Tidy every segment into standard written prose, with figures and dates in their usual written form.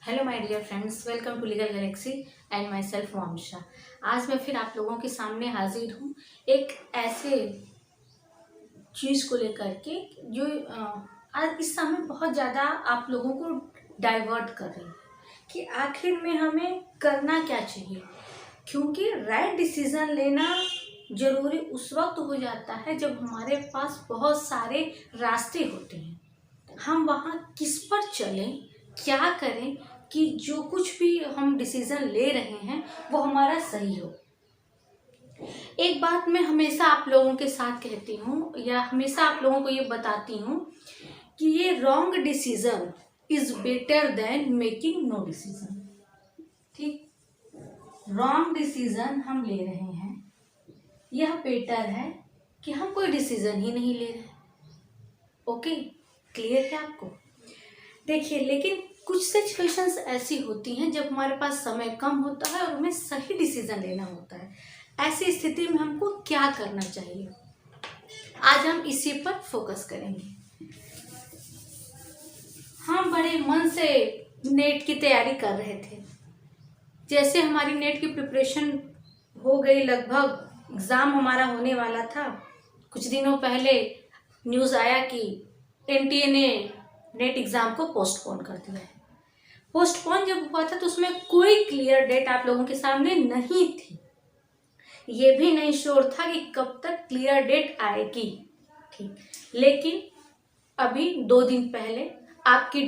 Hello my dear friends, welcome to legal galaxy and myself Vamisha. आज मैं फिर आप लोगों के सामने हाजिर हूँ एक ऐसे चीज़ को लेकर के जो आज इस समय बहुत ज़्यादा आप लोगों को डाइवर्ट कर रही है कि आखिर में हमें करना क्या चाहिए। क्योंकि राइट डिसीज़न लेना ज़रूरी उस वक्त हो जाता है जब हमारे पास बहुत सारे रास्ते होते हैं। हम वहाँ किस पर चलें, क्या करें कि जो कुछ भी हम डिसीज़न ले रहे हैं वो हमारा सही हो। एक बात मैं हमेशा आप लोगों के साथ कहती हूँ या हमेशा आप लोगों को ये बताती हूँ कि ये wrong decision is better than making no decision. ठीक, रॉन्ग डिसीज़न हम ले रहे हैं, यह बेटर है कि हम कोई डिसीज़न ही नहीं ले रहे। ओके, क्लियर है आपको? देखिए, लेकिन कुछ सिचुएशंस ऐसी होती हैं जब हमारे पास समय कम होता है और हमें सही डिसीजन लेना होता है। ऐसी स्थिति में हमको क्या करना चाहिए, आज हम इसी पर फोकस करेंगे। हम बड़े मन से नेट की तैयारी कर रहे थे। जैसे हमारी नेट की प्रिपरेशन हो गई, लगभग एग्ज़ाम हमारा होने वाला था, कुछ दिनों पहले न्यूज़ आया कि एनटीए ने नेट एग्ज़ाम को पोस्टपोन कर दिया है। पोस्टपोन जब हुआ था तो उसमें कोई क्लियर डेट आप लोगों के सामने नहीं थी। ये भी नहीं श्योर था कि कब तक क्लियर डेट आएगी। ठीक, लेकिन अभी 2 दिन पहले आपकी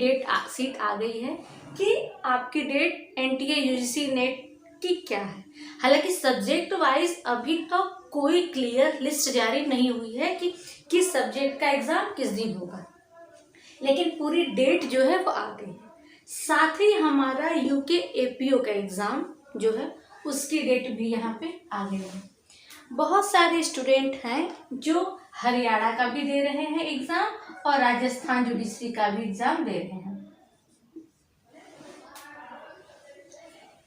सीट आ गई है कि आपकी डेट एनटीए यूजीसी नेट की क्या है। हालांकि सब्जेक्ट वाइज अभी तक तो कोई क्लियर लिस्ट जारी नहीं हुई है कि किस सब्जेक्ट का एग्ज़ाम किस दिन होगा, लेकिन पूरी डेट जो है वो आ गई है। साथ ही हमारा यूके एपीओ का एग्ज़ाम जो है उसकी डेट भी यहाँ पे आ गई है। बहुत सारे स्टूडेंट हैं जो हरियाणा का भी दे रहे हैं एग्ज़ाम और राजस्थान जुडिशरी का भी एग्ज़ाम दे रहे हैं।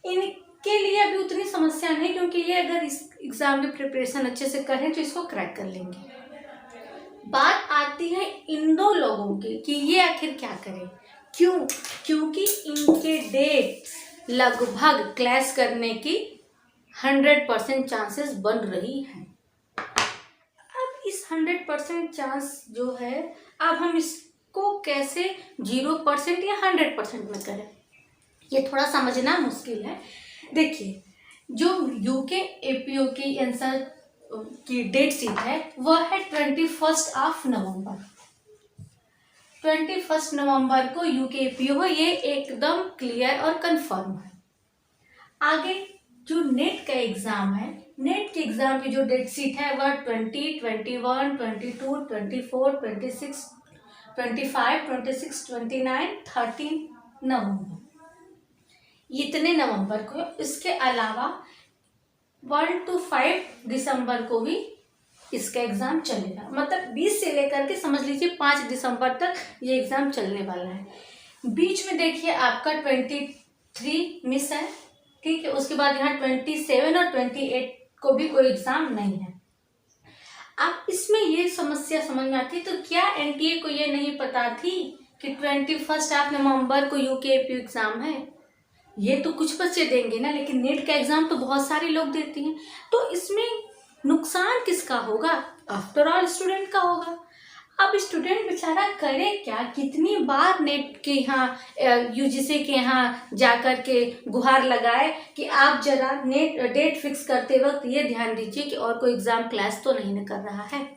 इनके लिए अभी उतनी समस्या नहीं, क्योंकि ये अगर इस एग्ज़ाम की प्रिपरेशन अच्छे से करें तो इसको क्रैक कर लेंगे। बात आती है इन दो लोगों की कि ये आखिर क्या करें। क्यों? क्योंकि इनके डेट लगभग क्लैश करने की 100% चांसेस बन रही हैं। अब इस 100% चांस जो है, अब हम इसको कैसे 0% या 100% में करें, ये थोड़ा समझना मुश्किल है। देखिए, जो यूके एपीओ की आंसर की डेट शीट है वह है 21 नवंबर। 21 नवंबर को यूकेपीओ है, ये एकदम क्लियर और कंफर्म है। आगे जो नेट का एग्ज़ाम है, नेट के एग्ज़ाम की जो डेट शीट है वह 20, 21, 22, 24, 26, 25, 26, 29, 13 नवंबर, इतने नवंबर को। इसके अलावा 1 to 5 दिसंबर को भी इसका एग्ज़ाम चलेगा। मतलब 20 से लेकर के समझ लीजिए 5 दिसंबर तक ये एग्ज़ाम चलने वाला है। बीच में देखिए आपका 23 मिस है, ठीक है। उसके बाद यहाँ 27 और 28 को भी कोई एग्ज़ाम नहीं है। अब इसमें ये समस्या समझ में आती है, तो क्या एनटीए को ये नहीं पता थी कि 21 नवंबर को यूकेपीओ एग्ज़ाम है? ये तो कुछ बच्चे देंगे ना, लेकिन नेट का एग्ज़ाम तो बहुत सारे लोग देते हैं, तो इसमें नुकसान किसका होगा? आफ्टर ऑल स्टूडेंट का होगा। अब स्टूडेंट बेचारा करे क्या? कितनी बार नेट के यहाँ यूजीसी के यहाँ जाकर के गुहार लगाए कि आप जरा नेट डेट फिक्स करते वक्त ये ध्यान दीजिए कि और कोई एग्ज़ाम क्लास तो नहीं कर रहा है।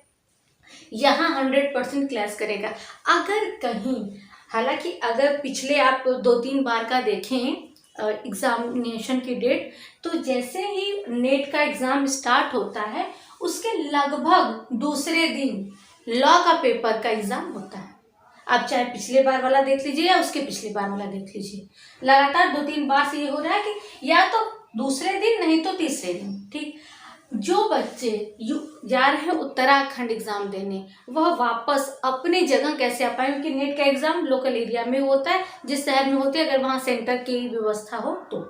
यहाँ 100% क्लास करेगा। अगर कहीं, हालांकि अगर पिछले आप 2-3 बार का देखें एग्जामिनेशन की डेट, तो जैसे ही नेट का एग्ज़ाम स्टार्ट होता है उसके लगभग दूसरे दिन लॉ का पेपर का एग्ज़ाम होता है। आप चाहे पिछले बार वाला देख लीजिए या उसके पिछले बार वाला देख लीजिए, लगातार 2-3 बार से ये हो रहा है कि या तो दूसरे दिन नहीं तो तीसरे दिन। ठीक, जो बच्चे जा रहे हैं उत्तराखंड एग्ज़ाम देने, वह वापस अपनी जगह कैसे आ पाए? क्योंकि नेट का एग्ज़ाम लोकल एरिया में होता है, जिस शहर में होते हैं, अगर वहाँ सेंटर की व्यवस्था हो तो।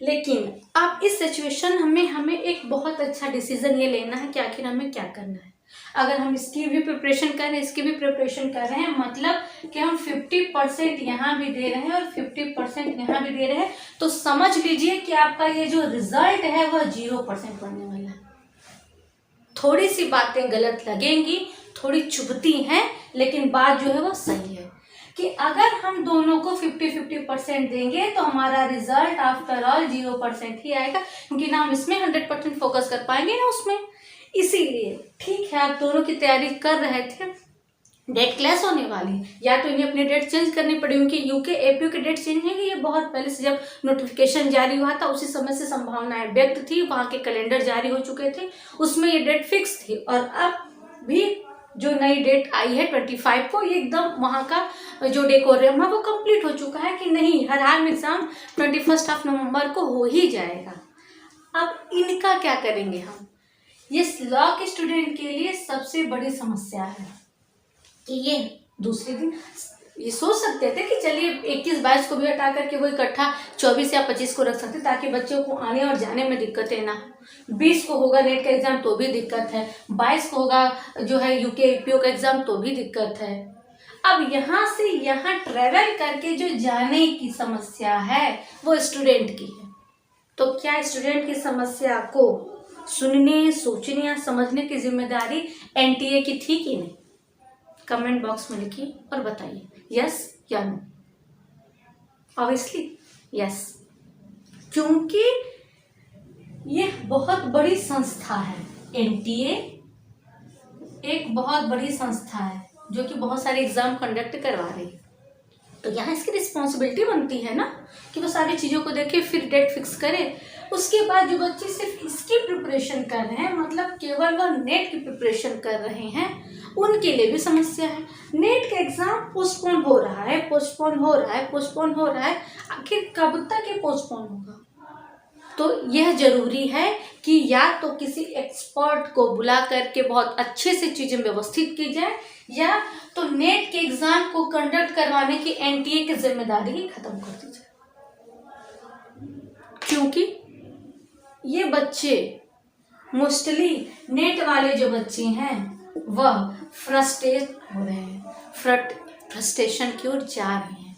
लेकिन अब इस सिचुएशन हमें एक बहुत अच्छा डिसीजन ये लेना है कि आखिर हमें क्या करना है। अगर हम इसकी भी प्रिपरेशन कर रहे हैं, इसकी भी प्रिपरेशन कर रहे हैं, मतलब कि हम 50% यहाँ भी दे रहे हैं और 50% यहाँ भी दे रहे हैं, तो समझ लीजिए कि आपका ये जो रिजल्ट है वह 0% बनने वाला है। थोड़ी सी बातें गलत लगेंगी, थोड़ी चुभती हैं, लेकिन बात जो है वो सही है कि अगर हम दोनों को 50-50% देंगे तो हमारा रिजल्ट आफ्टर ऑल 0% ही आएगा, क्योंकि ना हम इसमें 100% फोकस कर पाएंगे ना उसमें। इसीलिए ठीक है, आप दोनों की तैयारी कर रहे थे, डेट क्लैश होने वाली, या तो इन्हें अपनी डेट चेंज करनी पड़ी, क्योंकि यूके एपीयू की डेट चेंज है कि ये बहुत पहले से जब नोटिफिकेशन जारी हुआ था उसी समय से संभावनाएं व्यक्त थी, वहाँ के कैलेंडर जारी हो चुके थे, उसमें ये डेट फिक्स थी। और अब भी जो नई डेट आई है 25 को, ये एकदम वहाँ का जो डेकोरियम है वो कंप्लीट हो चुका है कि नहीं, हर हाल में एग्जाम 21 नवंबर को हो ही जाएगा। अब इनका क्या करेंगे हम? ये लॉ के स्टूडेंट के लिए सबसे बड़ी समस्या है कि ये दूसरे दिन ये सोच सकते थे कि चलिए 21-22 को भी हटा करके वो इकट्ठा 24 या 25 को रख सकते, ताकि बच्चों को आने और जाने में दिक्कतें ना हो। 20 को होगा नेट का एग्जाम तो भी दिक्कत है, 22 को होगा जो है यूके एपीयू का एग्जाम तो भी दिक्कत है। अब यहाँ से यहाँ ट्रेवल करके जो जाने की समस्या है वो स्टूडेंट की है। तो क्या स्टूडेंट की समस्या को सुनने, सोचने या समझने की जिम्मेदारी एनटीए की थी कि नहीं? कमेंट बॉक्स में लिखिए और बताइए यस या नो। ऑब्वियसली यस, क्योंकि ये बहुत बड़ी संस्था है। एनटीए एक बहुत बड़ी संस्था है जो कि बहुत सारे एग्जाम कंडक्ट करवा रही है, तो यहाँ इसकी रिस्पॉन्सिबिलिटी बनती है ना कि वो सारी चीज़ों को देखे फिर डेट फिक्स करे। उसके बाद जो बच्चे सिर्फ इसकी प्रिपरेशन कर रहे हैं, मतलब केवल वह नेट की प्रिपरेशन कर रहे हैं, उनके लिए भी समस्या है। नेट का एग्जाम पोस्टपोन हो रहा है, पोस्टपोन हो रहा है, पोस्टपोन हो रहा है, आखिर कब तक ये पोस्टपोन होगा? तो यह जरूरी है कि या तो किसी एक्सपर्ट को बुला करके बहुत अच्छे से चीजें व्यवस्थित की जाए, या तो नेट के एग्जाम को कंडक्ट करवाने की एनटीए की जिम्मेदारी ही खत्म कर दी जाए, क्योंकि ये बच्चे मोस्टली नेट वाले जो बच्चे हैं वह फ्रस्ट्रेट हो रहे हैं, फ्रस्ट्रेशन की ओर जा रहे हैं।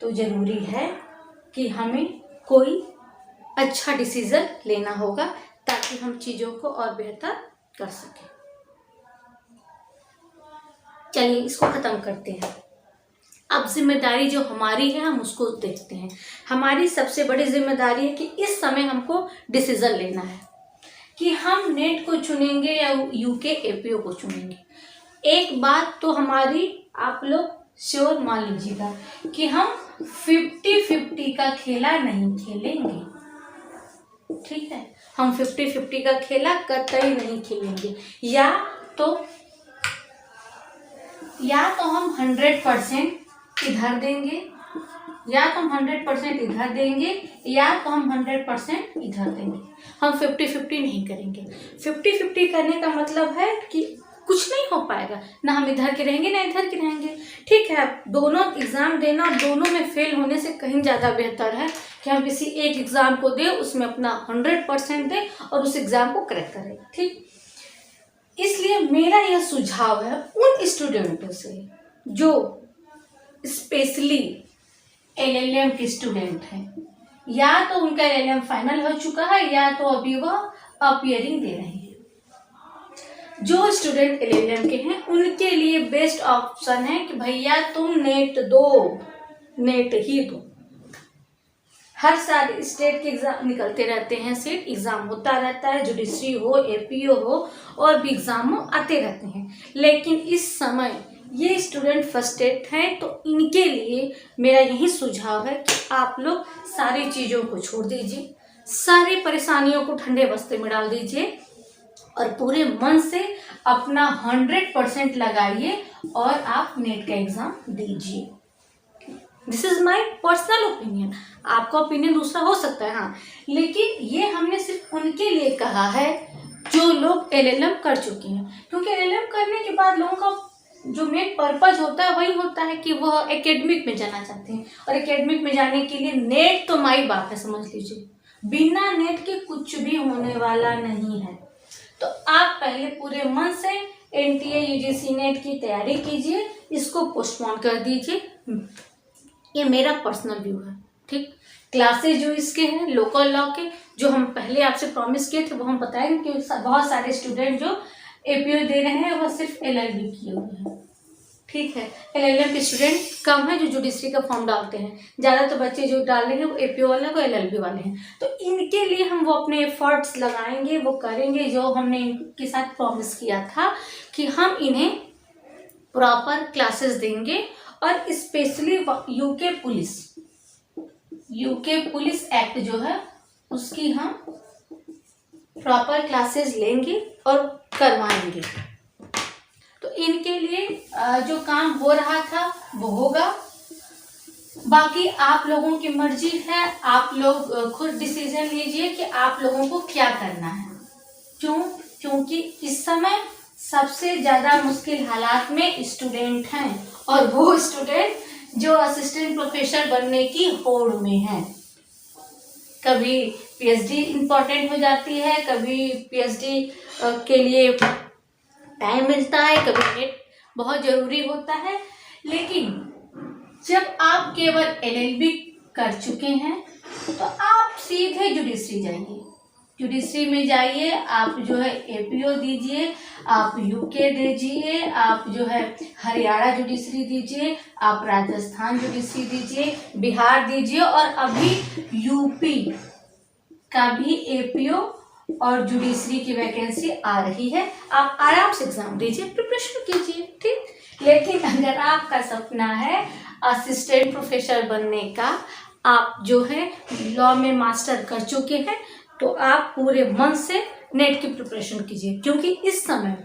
तो जरूरी है कि हमें कोई अच्छा डिसीजन लेना होगा ताकि हम चीज़ों को और बेहतर कर सकें। चलिए इसको ख़त्म करते हैं। अब जिम्मेदारी जो हमारी है हम उसको देखते हैं। हमारी सबसे बड़ी जिम्मेदारी है कि इस समय हमको डिसीजन लेना है कि हम नेट को चुनेंगे या यूके एपीयू को चुनेंगे। एक बात तो हमारी आप लोग श्योर मान लीजिएगा कि हम 50-50 का खेला नहीं खेलेंगे, ठीक है? हम 50-50 का खेला कतई नहीं खेलेंगे। या तो हम 100% इधर देंगे, या तो हम 100% इधर देंगे, या तो हम 100% इधर देंगे। हम 50-50 नहीं करेंगे। 50-50 करने का मतलब है कि कुछ नहीं हो पाएगा, ना हम इधर के रहेंगे ना इधर के रहेंगे। ठीक है, दोनों एग्जाम देना और दोनों में फेल होने से कहीं ज़्यादा बेहतर है कि हम किसी एक एग्जाम को दें, उसमें अपना 100% दें और उस एग्जाम को क्रैक करें। ठीक, इसलिए मेरा यह सुझाव है उन स्टूडेंटों से जो स्पेशली एलएलएम के स्टूडेंट हैं, या तो उनका एलएलएम फाइनल हो चुका है या तो अभी वह अपीयरिंग दे रहे हैं। जो स्टूडेंट एलएलएम के हैं उनके लिए बेस्ट ऑप्शन है कि भैया तुम नेट दो, नेट ही दो। हर साल स्टेट के एग्जाम निकलते रहते हैं, सेट एग्जाम होता रहता है, जुडिशरी हो, एपीओ हो, और भी एग्जाम आते रहते हैं। लेकिन इस समय ये स्टूडेंट फ्रस्ट्रेट हैं, तो इनके लिए मेरा यही सुझाव है कि आप लोग सारी चीज़ों को छोड़ दीजिए, सारी परेशानियों को ठंडे बस्ते में डाल दीजिए और पूरे मन से अपना 100% लगाइए और आप नेट का एग्ज़ाम दीजिए। This is my personal opinion. आपका ओपिनियन दूसरा हो सकता है, हाँ, लेकिन ये हमने सिर्फ उनके लिए कहा है जो लोग एलएलएम कर चुके हैं, क्योंकि एलएलएम करने के बाद लोगों का जो मेन पर्पज होता है वही होता है कि वह एकेडमिक में जाना चाहते हैं, और एकेडमिक में जाने के लिए नेट तो माई बाप है, समझ लीजिए। बिना नेट के कुछ भी होने वाला नहीं है। तो आप पहले पूरे मन से एनटीए यूजीसी नेट की तैयारी कीजिए, इसको पोस्टपोन कर दीजिए। ये मेरा पर्सनल व्यू है, ठीक। क्लासेस जो इसके हैं लोकल लॉ के, जो हम पहले आपसे प्रॉमिस किए थे, वो हम बताएंगे कि बहुत सारे स्टूडेंट जो एपीओ दे रहे हैं वो सिर्फ एलएलबी किए हुए हैं, ठीक है। एलएलएम के स्टूडेंट कम है जो जुडिशरी का फॉर्म डालते हैं, ज़्यादा तो बच्चे जो डाल रहे हैं वो एपीओ वाले को एलएलबी वाले हैं। तो इनके लिए हम वो अपने एफर्ट्स लगाएंगे, वो करेंगे जो हमने इनके साथ प्रॉमिस किया था कि हम इन्हें प्रॉपर क्लासेस देंगे। और स्पेशली यूके पुलिस एक्ट जो है उसकी हम प्रॉपर क्लासेस लेंगे और करवाएंगे। तो इनके लिए जो काम हो रहा था वो होगा, बाकी आप लोगों की मर्जी है, आप लोग खुद डिसीजन लीजिए कि आप लोगों को क्या करना है। क्योंकि इस समय सबसे ज़्यादा मुश्किल हालात में स्टूडेंट हैं, और वो स्टूडेंट जो असिस्टेंट प्रोफेसर बनने की होड़ में हैं। कभी पीएचडी इम्पोर्टेंट हो जाती है, कभी पीएचडी के लिए टाइम मिलता है, कभी नेट बहुत ज़रूरी होता है। लेकिन जब आप केवल एलएलबी कर चुके हैं तो आप सीधे जुडिशरी जाइए। जुडिशरी में जाइए, आप जो है एपीओ दीजिए, आप यूके दीजिए, आप जो है हरियाणा जुडिशरी दीजिए, आप राजस्थान जुडिशरी दीजिए, बिहार दीजिए, और अभी यूपी का भी एपीओ और जुडिशरी की वैकेंसी आ रही है। आप आराम से एग्जाम दीजिए, प्रिपरेशन कीजिए, ठीक। लेकिन अगर आपका सपना है असिस्टेंट प्रोफेसर बनने का, आप जो है लॉ में मास्टर कर चुके हैं, तो आप पूरे मन से नेट की प्रिपरेशन कीजिए। क्योंकि इस समय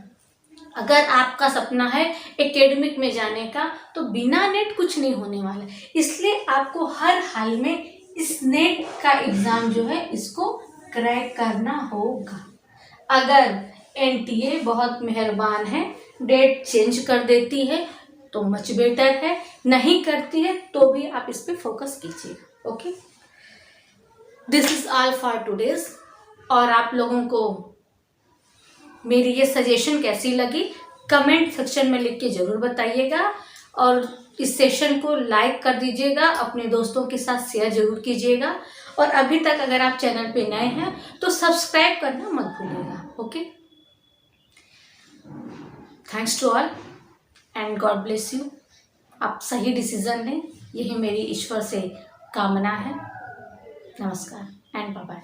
अगर आपका सपना है एकेडमिक में जाने का, तो बिना नेट कुछ नहीं होने वाला है। इसलिए आपको हर हाल में इस नेट का एग्ज़ाम जो है इसको क्रैक करना होगा। अगर एनटीए बहुत मेहरबान है, डेट चेंज कर देती है तो मच बेटर है, नहीं करती है तो भी आप इस पे फोकस कीजिएगा। Okay, this is all for today's. और आप लोगों को मेरी ये सजेशन कैसी लगी कमेंट सेक्शन में लिख के ज़रूर बताइएगा, और इस सेशन को लाइक कर दीजिएगा, अपने दोस्तों के साथ शेयर जरूर कीजिएगा। और अभी तक अगर आप चैनल पे नए हैं तो सब्सक्राइब करना मत भूलिएगा। Okay, thanks to all and God bless you. आप सही डिसीजन लें, यही मेरी ईश्वर से कामना है। नमस्कार एंड बाय बाय।